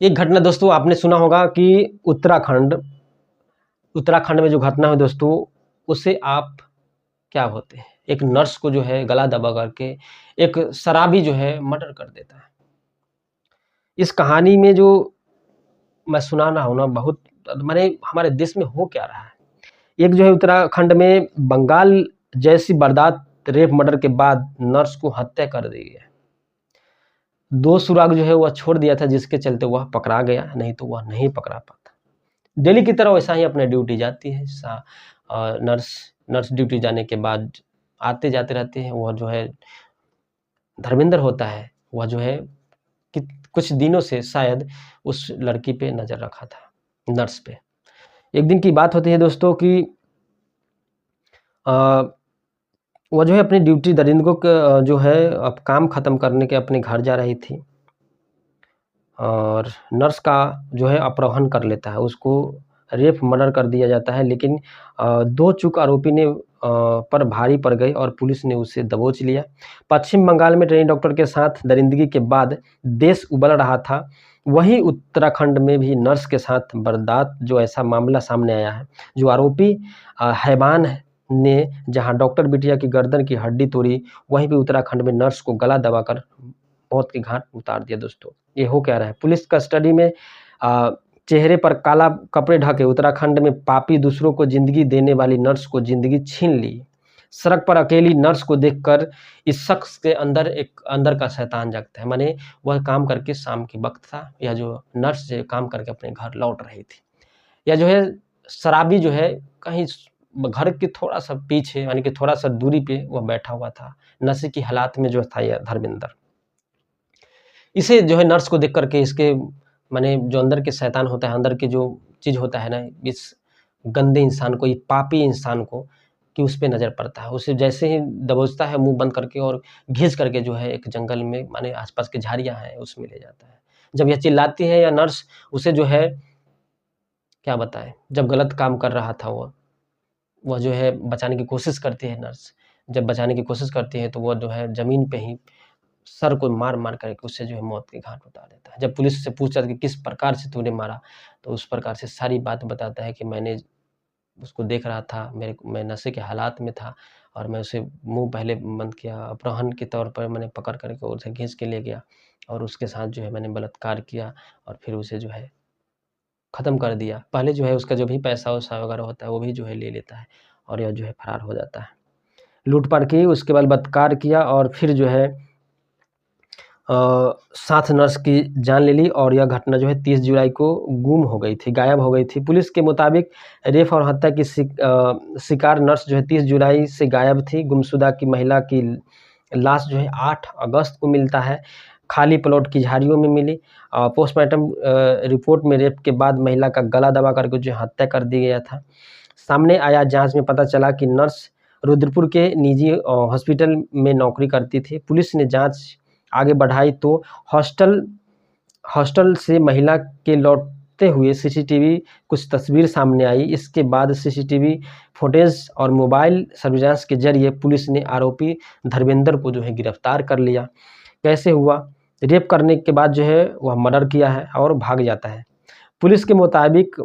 एक घटना दोस्तों आपने सुना होगा कि उत्तराखंड में जो घटना है दोस्तों, उससे आप क्या होते हैं, एक नर्स को जो है गला दबा करके एक शराबी जो है मर्डर कर देता है। इस कहानी में जो मैं सुना रहा हूँ ना, बहुत माने हमारे देश में हो क्या रहा है। एक जो है उत्तराखंड में बंगाल जैसी वारदात, रेप मर्डर के बाद नर्स को हत्या कर दी है। 2 सुराग जो है वह छोड़ दिया था, जिसके चलते वह पकड़ा गया, नहीं तो वह नहीं पकड़ा पाता। डेली की तरह वैसा ही अपने ड्यूटी जाती है नर्स ड्यूटी जाने के बाद आते जाते रहते हैं। वह जो है धर्मेंद्र होता है, वह जो है कि कुछ दिनों से शायद उस लड़की पे नज़र रखा था, नर्स पे। एक दिन की बात होती है दोस्तों कि वह जो है अपनी ड्यूटी दरिंदों को जो है अब काम ख़त्म करने के अपने घर जा रही थी और नर्स का जो है अपहरण कर लेता है। उसको रेप मर्डर कर दिया जाता है, लेकिन 2 चूक आरोपी ने पर भारी पड़ गई और पुलिस ने उसे दबोच लिया। पश्चिम बंगाल में ट्रेनी डॉक्टर के साथ दरिंदगी के बाद देश उबल रहा था, वहीं उत्तराखंड में भी नर्स के साथ वारदात जो ऐसा मामला सामने आया है। जो आरोपी हैवान ने जहां डॉक्टर बिटिया की गर्दन की हड्डी तोड़ी, वहीं पे उत्तराखंड में नर्स को गला दबाकर मौत के घाट उतार दिया दोस्तों। ये हो क्या रहा है, पुलिस कस्टडी में चेहरे पर काला कपड़े ढके उत्तराखंड में पापी दूसरों को जिंदगी देने वाली नर्स को जिंदगी छीन ली। सड़क पर अकेली नर्स को देखकर इस शख्स के अंदर का शैतान जागता है। माने वह काम करके शाम की वक्त था, या जो नर्स जो काम करके अपने घर लौट रही थी, या जो है शराबी जो है कहीं घर के थोड़ा सा पीछे यानी कि थोड़ा सा दूरी पे वह बैठा हुआ था, नशे की हालात में जो था यह धर्मेंद्र। इसे जो है नर्स को देख कर के इसके माने जो अंदर के शैतान होता है, अंदर की जो चीज़ होता है ना, इस गंदे इंसान को, ये पापी इंसान को, कि उस पे नज़र पड़ता है। उसे जैसे ही दबोचता है मुँह बंद करके और घिस करके जो है एक जंगल में माने आस-पास की झाड़ियाँ हैं उसमें ले जाता है। जब यह चिल्लाती है या नर्स उसे जो है क्या बताएँ, जब गलत काम कर रहा था वह जो है बचाने की कोशिश करती है नर्स। जब बचाने की कोशिश करती है तो वो जो है ज़मीन पे ही सर को मार-मार करके उसे जो है मौत के घाट उतार देता है। जब पुलिस से पूछा कि किस प्रकार से तूने मारा, तो उस प्रकार से सारी बात बताता है कि मैंने उसको देख रहा था, मैं नशे के हालात में था और मैं उसे मुँह पहले बंद किया, अपहरण के तौर पर मैंने पकड़ कर के उसे खींच के ले गया और उसके साथ जो है मैंने बलात्कार किया और फिर उसे जो है ख़त्म कर दिया। पहले जो है उसका जो भी पैसा-वैसा वगैरह होता है, वो भी जो है ले लेता है और यह जो है फरार हो जाता है। लूट-पाट की, उसके बाद बलात्कार किया और फिर जो है साथ नर्स की जान ले ली और यह घटना जो है 30 जुलाई को गुम हो गई थी, गायब हो गई थी। पुलिस के मुताबिक रेप और हत्या की शिकार नर्स जो है 30 जुलाई से गायब थी। गुमशुदा की महिला की लाश जो है 8 अगस्त को मिलता है, खाली प्लॉट की झाड़ियों में मिली। पोस्टमार्टम रिपोर्ट में रेप के बाद महिला का गला दबा करके जो हत्या कर दिया गया था। सामने आया, जाँच में पता चला कि नर्स रुद्रपुर के निजी हॉस्पिटल में नौकरी करती थी। पुलिस ने जाँच आगे बढ़ाई तो हॉस्टल से महिला के लौटते हुए सीसीटीवी कुछ तस्वीर सामने आई। इसके बाद सीसीटीवी फुटेज और मोबाइल सर्विलांस के जरिए पुलिस ने आरोपी धर्मेंद्र को जो है गिरफ्तार कर लिया। कैसे हुआ? रेप करने के बाद जो है वह मर्डर किया है और भाग जाता है। पुलिस के मुताबिक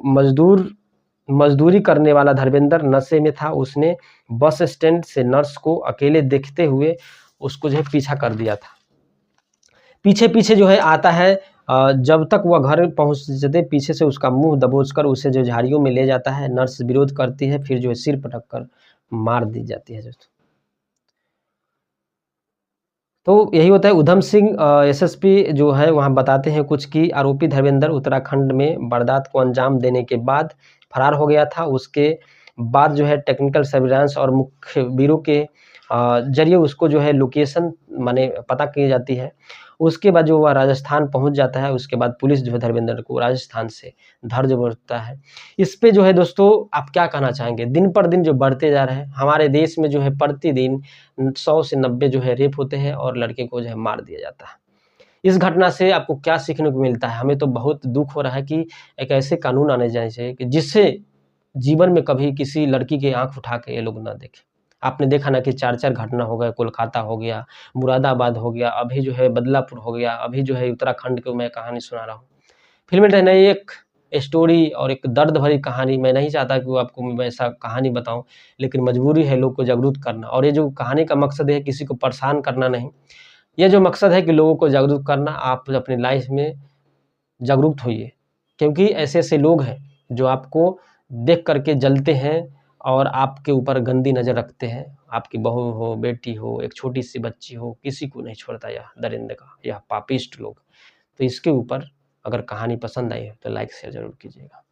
मजदूरी करने वाला धर्मेंद्र नशे में था। उसने बस स्टैंड से नर्स को अकेले देखते हुए उसको जो है पीछा कर दिया था। पीछे-पीछे जो है आता है, जब तक वह घर पहुँचते पीछे से उसका मुँह दबोचकर उसे जो झाड़ियों में ले जाता है। नर्स विरोध करती है, फिर जो है सिर पटक कर मार दी जाती है दोस्तों। तो यही होता है। उधम सिंह एसएसपी जो है वहाँ बताते हैं कुछ कि आरोपी धर्मेंद्र उत्तराखंड में वारदात को अंजाम देने के बाद फरार हो गया था। उसके बाद जो है टेक्निकल सर्विलांस और मुख्य ब्यूरो के जरिए उसको जो है लोकेशन माने पता की जाती है। उसके बाद जो वह राजस्थान पहुँच जाता है, उसके बाद पुलिस जो है धर्मेंद्र को राजस्थान से धर जबरता है। इस पे जो है दोस्तों आप क्या कहना चाहेंगे? दिन पर दिन जो बढ़ते जा रहे हैं, हमारे देश में जो है प्रतिदिन 100 से 90 जो है रेप होते हैं और लड़के को जो है मार दिया जाता है। इस घटना से आपको क्या सीखने को मिलता है? हमें तो बहुत दुःख हो रहा है कि एक ऐसे कानून आने चाहिए कि जिससे जीवन में कभी किसी लड़की की आँख उठा के ये लोग ना देखें। आपने देखा ना कि 4-4 घटना हो गए, कोलकाता हो गया, मुरादाबाद हो गया, अभी जो है बदलापुर हो गया, अभी जो है उत्तराखंड की मैं कहानी सुना रहा हूँ। फिल्म इंडस्ट्री ने एक स्टोरी और एक दर्द भरी कहानी, मैं नहीं चाहता कि वो आपको मैं ऐसा कहानी बताऊँ, लेकिन मजबूरी है लोग को जागरूक करना, और ये जो कहानी का मकसद है किसी को परेशान करना नहीं, ये जो मकसद है कि लोगों को जागरूक करना। आप अपनी लाइफ में जागरूक होइए, क्योंकि ऐसे-ऐसे लोग हैं जो आपको देख कर के जलते हैं और आपके ऊपर गंदी नज़र रखते हैं। आपकी बहू हो, बेटी हो, एक छोटी-सी बच्ची हो, किसी को नहीं छोड़ता यह दरिंदगा, यह पापिष्ट लोग। तो इसके ऊपर अगर कहानी पसंद आई है तो लाइक शेयर ज़रूर कीजिएगा।